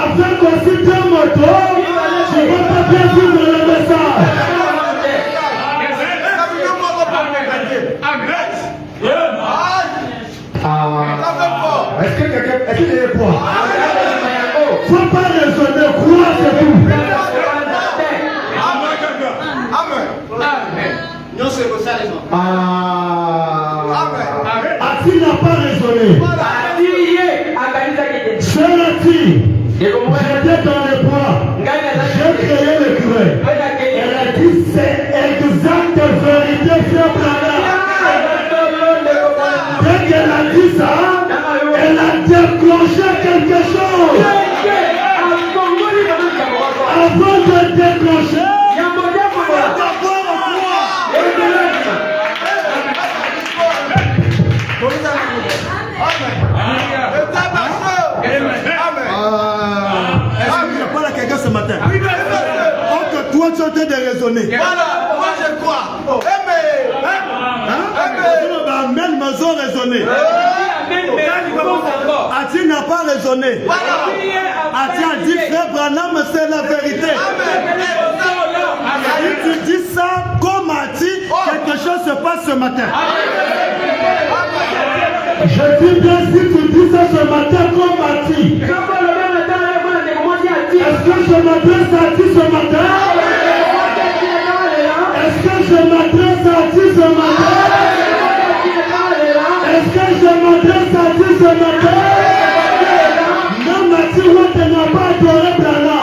Avec aussi 2 motos, tu ne peux pas bien vivre le message. Est-ce que quelqu'un est quoi? Faut pas raisonner, croire c'est tout. Ati n'a pas raisonné. J'étais dans les bois. J'ai créé l'écureuil. Elle a dit c'est exacte vérité, frère Branham. Dès qu'elle a dit ça, elle a déclenché quelque chose. Avant de déclencher, ce matin. Oh, que toi tu es en train de raisonner. Voilà, moi je crois. Amen, mais ont raisonné. Ati n'a pas raisonné. Ati a dit frère Branham, c'est la vérité. Si tu dis ça comme Ati, quelque chose se passe ce matin. Je dis bien si tu dis ça ce matin comme Ati. Est-ce que je m'adresse à Ati ce matin? Est-ce que je m'adresse à Ati ce matin? Est-ce que je m'adresse à Ati ce matin? Non, Ati Wate n'a pas adoré Branham.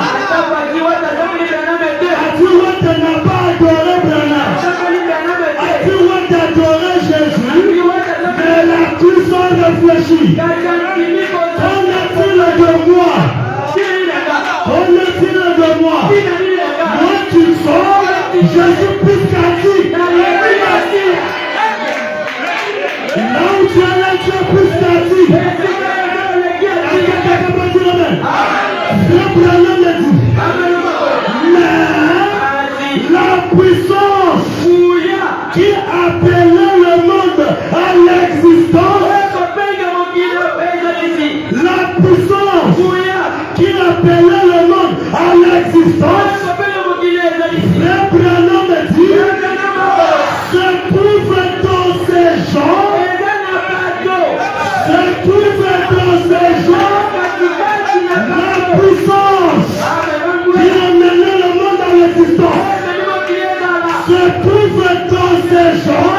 Ati Wate n'a pas adoré Branham. Ati Wate adorait Jésus, mais la cru sans réfléchir. Qu'en est-il de moi? Qu'en est-il de moi? Moi tu sors, je suis plus qu'Ati. Là où tu es là, tu es plus qu'Ati. Est-ce que quelqu'un peut dire amen? Le Branham le dit. Mais la puissance qui appelait le monde à l'existence, la puissance qui appelait le monde à l'existence, ces gens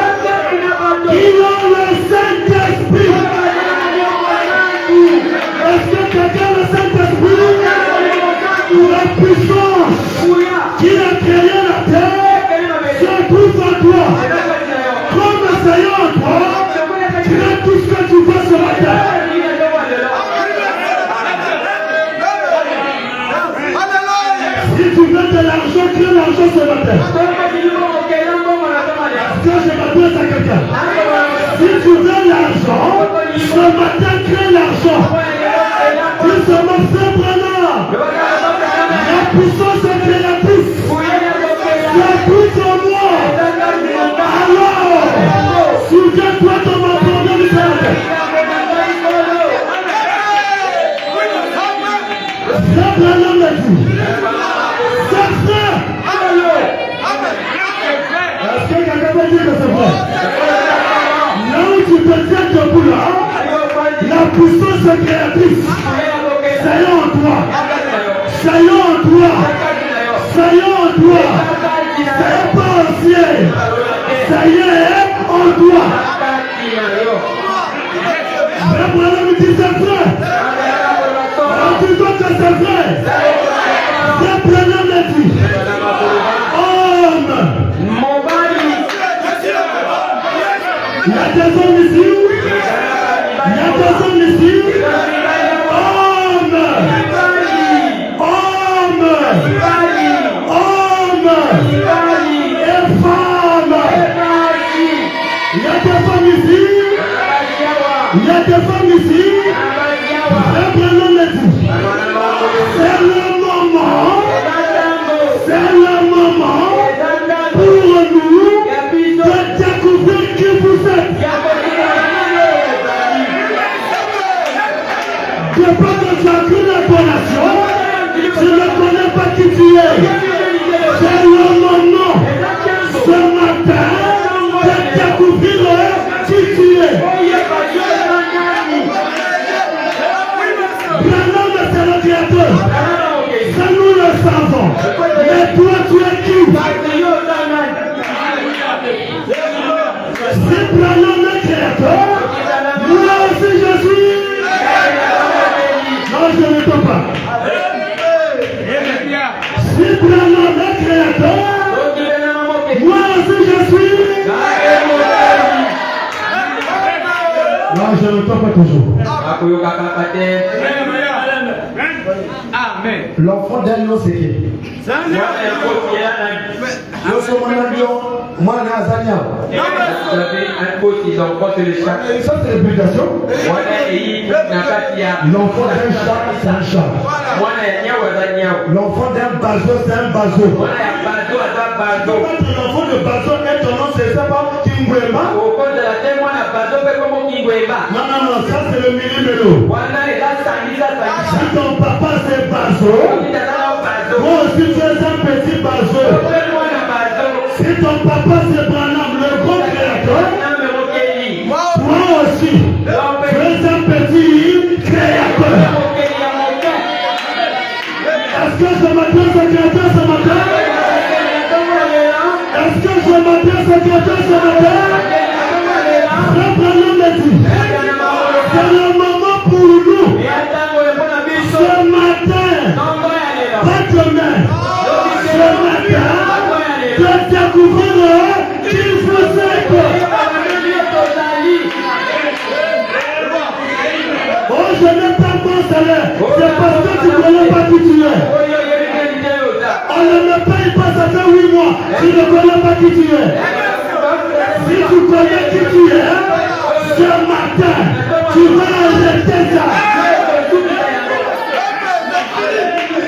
qui ont le Saint-Esprit. Est-ce que quelqu'un a le Saint-Esprit? La puissance qui a créé la terre se trouve en toi. Comme Seigneur en toi, tu as tout ce que tu veux sur la terre. Si tu veux de l'argent, crée l'argent ce matin. Est-ce que je m'adresse à quelqu'un? Si tu veux l'argent, ce matin, crée l'argent. Dis seulement simplement. La puissance est créatrice. C'est tout en moi. Alors, souviens-toi de ma première misère. C'est vraiment le tout. C'est vrai. Est-ce que quelqu'un peut dire que c'est vrai? Là où tu te tiens debout là, la puissance est créatrice. Soyons en toi. Soyons en toi. Soyons en toi. C'est pas ancien. Ça y est, en toi. Le problème dit c'est vrai. On dit donc que c'est vrai. Le problème dit. Homme. Il y a des hommes ici. Il y a des hommes ici. Homme. Homme. Homme. Et femme. Il y a des femmes ici. Il y a des femmes ici. C'est le moment. C'est le moment pour nous de découvrir qui vous êtes. De pas que tu as qu'une information, tu ne connais pas qui tu es. C'est le moment ce matin de découvrir qui tu es. Branham, c'est le créateur. Ça nous le savons. Mais toi, tu es qui? Si Branham est créateur, moi aussi je suis. Non, je ne peux pas. Si Branham est créateur, moi aussi je suis. Non, je ne peux pas toujours. Amen. L'enfant d'un lion, c'est qui? Moi, Nazania. Ça, c'est l'éducation. L'enfant d'un chat, c'est un chat. L'enfant d'un bateau, c'est un bateau. L'enfant de bateau est ton nom, c'est ça, pas Kingwema? Non, ça, c'est le mini-mélo. Si ton papa, c'est bateau, moi aussi, tu es un petit bateau. Si ton papa, c'est Branham, le grand créateur, toi aussi, tu es un petit créateur. Est-ce que je m'adresse au créateur ce matin? Est-ce que je m'adresse au créateur ce matin? Le Branham me dit, c'est le moment pour nous, ce matin, pas demain, ce matin, de découvrir qui vous êtes. Oh, je n'ai pas bon salaire. C'est parce que tu ne connais pas qui tu es. On ne me paye pas, ça fait 8 mois. Tu ne connais pas qui tu es. Si tu connais qui tu es, ce matin, tu vas arrêter ça.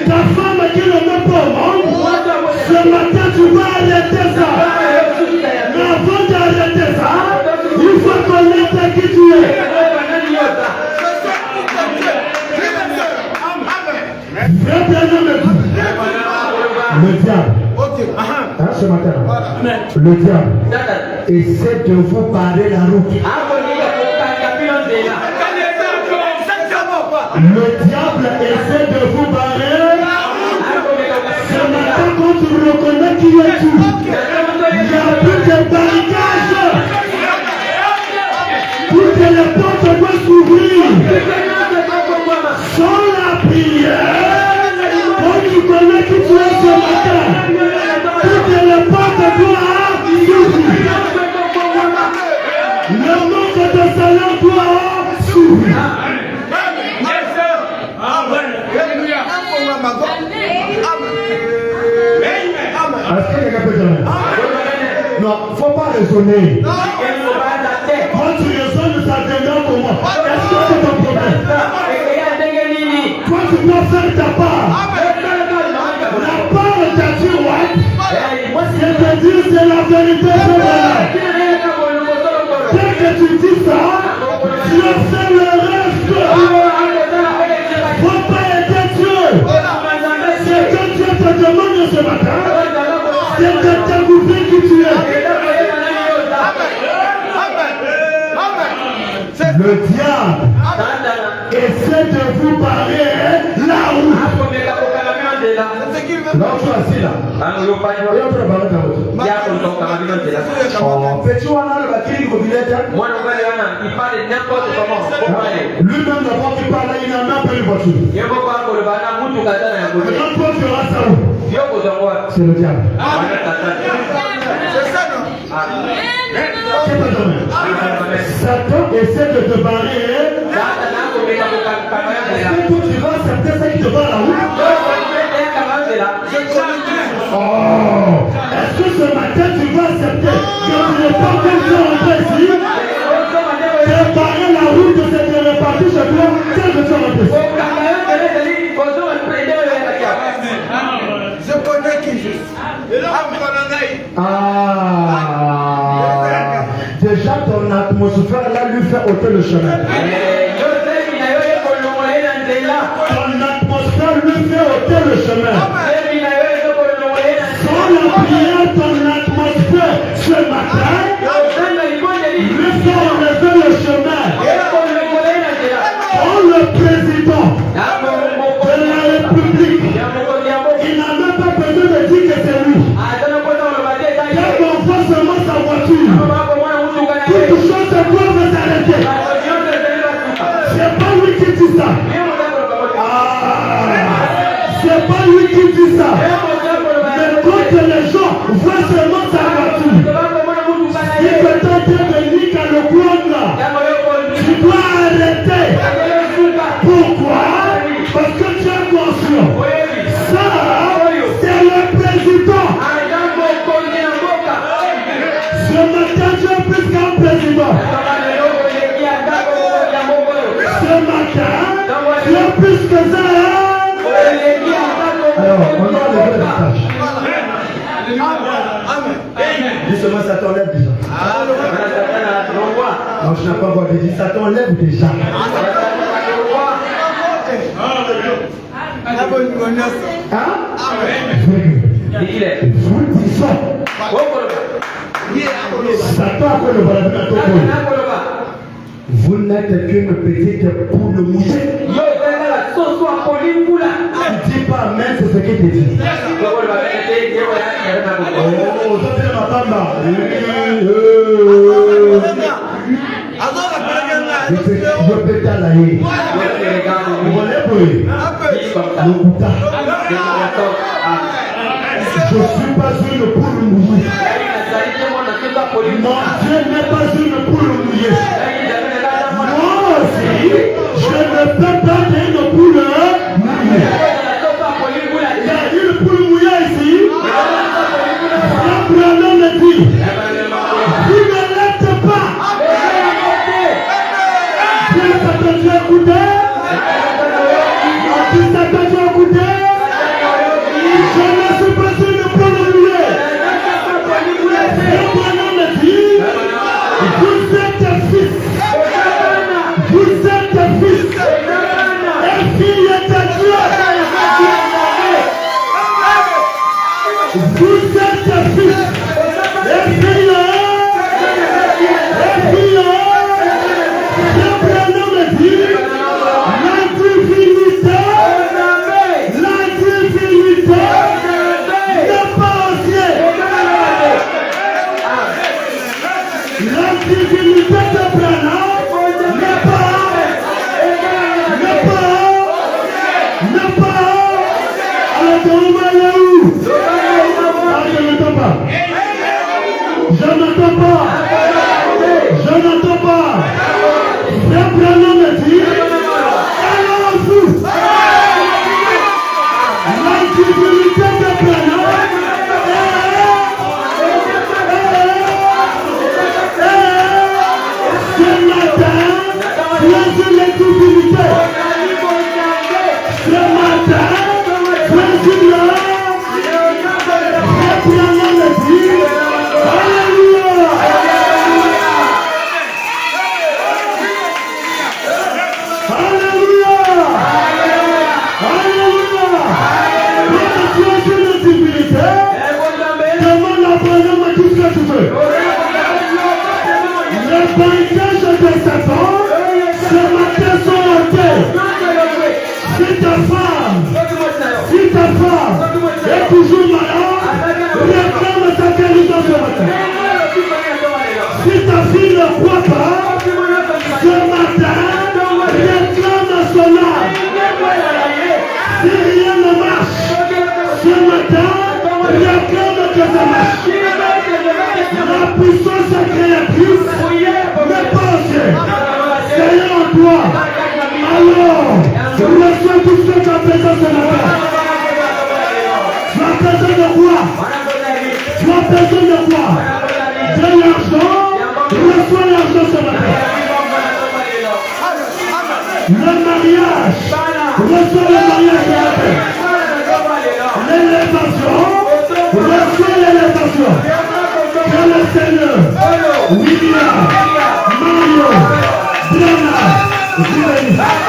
Ta femme qui ne met pas au monde, ce matin, tu vas arrêter ça. Mais avant d'arrêter ça, il faut connaître qui tu es. Le diable, ce matin, le diable essaie de vous barrer la route. Le diable essaie de vous barrer. Ce matin, quand tu reconnais qui es-tu, il n'y a plus de barricade. Non, faut pas raisonner. Quand tu raisonnes, ça devient comment? Est-ce que c'est ton problème? Toi, tu dois faire ta part. La part de Dieu, ouais. Je te dis, c'est la vérité. Dès que tu dis ça, tu as fait le reste. Faut pas aider Dieu. C'est que Dieu te demande ce matin. C'est de t'écouter qui tu es. Le diable essaie de vous barrer là où. Là où tu es assis là. Petit Wana le bakiri mobilette. Lui-même d'abord qui parle là, il n'a même pas une voiture. Maintenant toi tu auras ça où? C'est le diable. C'est ça, non? Satan essaie de te barrer. Est-ce que toi tu vas accepter ça qui te barre là où? Oh! Est-ce que ce matin tu vas accepter que tu n'es pas comme ça rentré ici? De barrer la route de cette répartie chez toi, tel que tu es rentré ici. Je connais qui je suis. Déjà ton atmosphère là lui fait ôter le chemin. Ton atmosphère lui fait ôter le chemin. Sans la prière, ton atmosphère ce matin lui fait enlever le chemin. Quand le président de la République, il n'a même pas besoin de dire que c'est lui. Quand on voit seulement sa voiture, toute chose doit s'arrêter. C'est pas lui qui dit ça. C'est pas lui qui dit ça. Mais quand les gens voient seulement sa voiture, il peut tenter de niquer le coin là. Tu dois arrêter. Pourquoi? Parce que tu es conscient. Ça, c'est le président. Ce matin, tu es plus qu'un président. Ce matin, tu es plus que ça. Alors, on va enlever les tâches. Dis seulement, ça t'enlève déjà. Non, je n'ai pas encore dit, ça t'enlève déjà. Hein? Vous disons. Satan a le vous n'êtes qu'une petite poule mouillée. Tu dis pas amen, c'est ce qu'il te dit. Oh, ça c'est ma femme. Je peux t'alayer. Vous voulez brûler? Le Bouddha. Je ne suis pas une poule mouillée. Mon Dieu n'est pas une poule mouillée. Moi aussi, je ne peux pas être une poule mouillée. Il y a une poule mouillée ici. Abraham me dit, vous ne l'êtes pas. Dieu s'attendait à écouter. Dieu s'attendait à écouter. Je ne suis pas une poule mouillée. Abraham me dit, vous êtes fils. Vous êtes fils. Et fille de Dieu. Vous êtes fils. Et fille. Et fille. Abraham me dit, la divinité n'est pas au ciel. La divinité d'Abraham n'est pas. Alors ton nom est où? Ah, je n'entends pas. Je n'entends pas. Abraham me dit, alors vous, la divinité d'Abraham est ça marche. La puissance créatrice ne pense. Seigneur en toi. Alors, reçois tout ce que tu as besoin ce matin. Tu as besoin de quoi? Tu as besoin de quoi? De l'argent. Reçois l'argent ce matin. Le mariage. Reçois le mariage ce matin. L'élévation. Reçois l'élévation. Que le Seigneur, William, Mario, Brianna,